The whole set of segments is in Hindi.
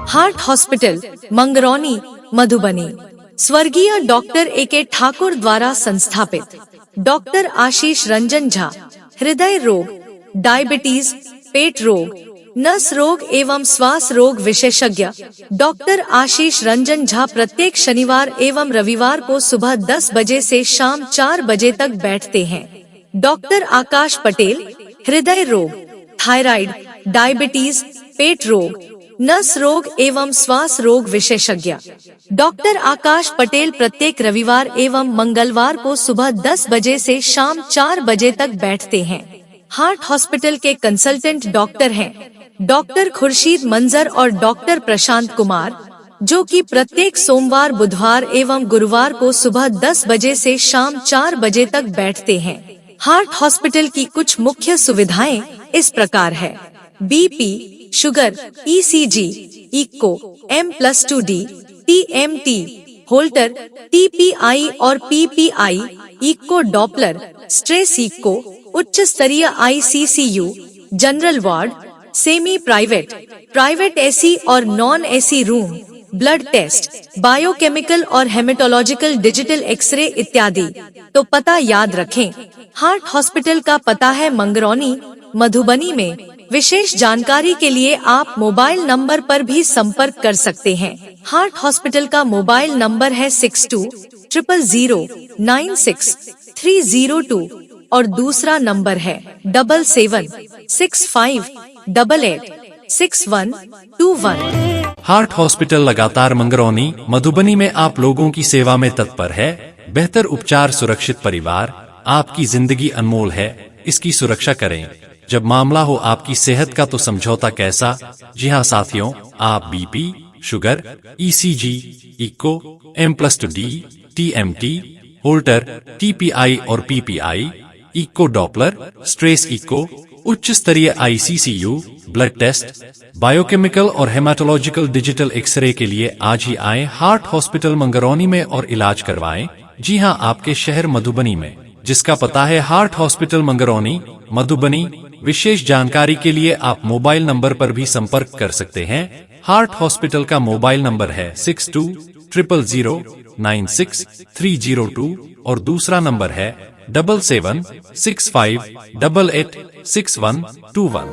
Heart hospital, Mangrauni, Madhubani. स्वर्गीय डॉक्टर A.K. ठाकुर द्वारा संस्थापित। डॉक्टर आशीष रंजन झा, हृदय रोग, डायबिटीज, पेट रोग, नस रोग एवं श्वास रोग विशेषज्ञ। डॉक्टर आशीष रंजन झा प्रत्येक शनिवार एवं रविवार को सुबह 10 बजे से शाम 4 बजे तक बैठते हैं। डॉक्टर आकाश पटेल, हृदय रोग, थायराइड, डायबिटीज, पेट रोग, नस रोग एवं श्वास रोग विशेषज्ञ। डॉक्टर आकाश पटेल प्रत्येक रविवार एवं मंगलवार को सुबह 10 बजे से शाम 4 बजे तक बैठते हैं। हार्ट हॉस्पिटल के कंसल्टेंट डॉक्टर हैं डॉक्टर खुर्शीद मंजर और डॉक्टर प्रशांत कुमार, जो कि प्रत्येक सोमवार, बुधवार एवं गुरुवार को सुबह 10 बजे से शाम 4 बजे तक बैठते हैं। हार्ट हॉस्पिटल की कुछ मुख्य सुविधाएं इस प्रकार है। BP, sugar, ECG, echo, M+2D, TMT, Holter, TPI और PPI, echo Doppler, stress echo, उच्च स्तरीय ICCU, general ward, semi private, private AC और non AC room, blood test, biochemical और हेमेटोलॉजिकल डिजिटल एक्सरे इत्यादि। तो पता याद रखें, हार्ट हॉस्पिटल का पता है मंगरौनी, मधुबनी में। विशेष जानकारी के लिए आप मोबाइल नंबर पर भी संपर्क कर सकते हैं। हार्ट हॉस्पिटल का मोबाइल नंबर है 6200096302 और दूसरा नंबर है 7765886121। हार्ट हॉस्पिटल लगातार मंगरौनी, मधुबनी में आप लोगों की सेवा में तत्पर है। बेहतर उपचार, सुरक्षित परिवार। आपकी जिंदगी अनमोल है, इसकी सुरक्षा करें। जब मामला हो आपकी सेहत का तो समझौता कैसा। जी हाँ साथियों, आप BP, sugar, ECG, echo, M+2D, TMT, Holter, TPI और PPI, echo Doppler, stress echo, उच्च स्तरीय ICCU, ब्लड टेस्ट, बायोकेमिकल और हेमाटोलॉजिकल डिजिटल एक्सरे के लिए आज ही आएं हार्ट हॉस्पिटल मंगरौनी में और इलाज करवाएं। जी हाँ, आपके शहर मधुबनी में, जिसका पता है हार्ट हॉस्पिटल मंगरौनी, मधुबनी। विशेष जानकारी के लिए आप मोबाइल नंबर पर भी संपर्क कर सकते हैं। हार्ट हॉस्पिटल का मोबाइल नंबर है 6200096302 और दूसरा नंबर है 7765886121।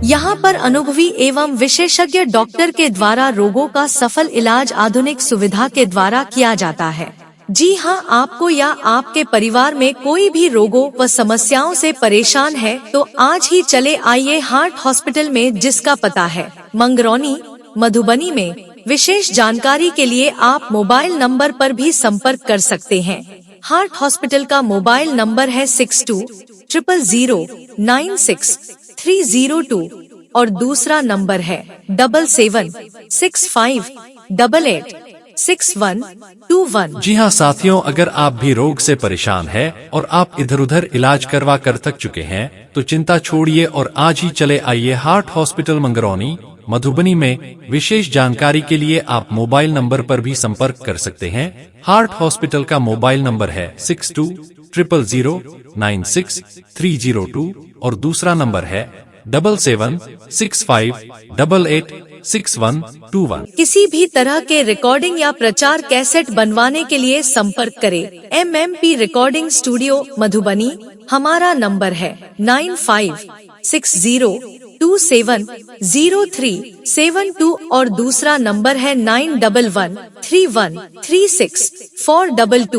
यहाँ पर अनुभवी एवं विशेषज्ञ डॉक्टर के द्वारा रोगों का सफल इलाज आधुनिक सुविधा के द्वारा किया जाता है। जी हाँ, आपको या आपके परिवार में कोई भी रोगों व समस्याओं से परेशान है तो आज ही चले आइए हार्ट हॉस्पिटल में, जिसका पता है मंगरौनी, मधुबनी में। विशेष जानकारी के लिए आप मोबाइल नंबर पर भी संपर्क कर सकते हैं। हार्ट हॉस्पिटल का मोबाइल नंबर है 6200096302 और दूसरा नंबर है 7765886121। जी हाँ साथियों, अगर आप भी रोग से परेशान हैं और आप इधर उधर इलाज करवा कर थक चुके हैं तो चिंता छोड़िए और आज ही चले आइए हार्ट हॉस्पिटल मंगरौनी, मधुबनी में। विशेष जानकारी के लिए आप मोबाइल नंबर पर भी संपर्क कर सकते हैं। हार्ट हॉस्पिटल का मोबाइल नंबर है 6200096302 और दूसरा नंबर है 7765886121। किसी भी तरह के रिकॉर्डिंग या प्रचार कैसेट बनवाने के लिए संपर्क करें MMP रिकॉर्डिंग स्टूडियो, मधुबनी। हमारा नंबर है 9560270372 और दूसरा नंबर है 9113136422।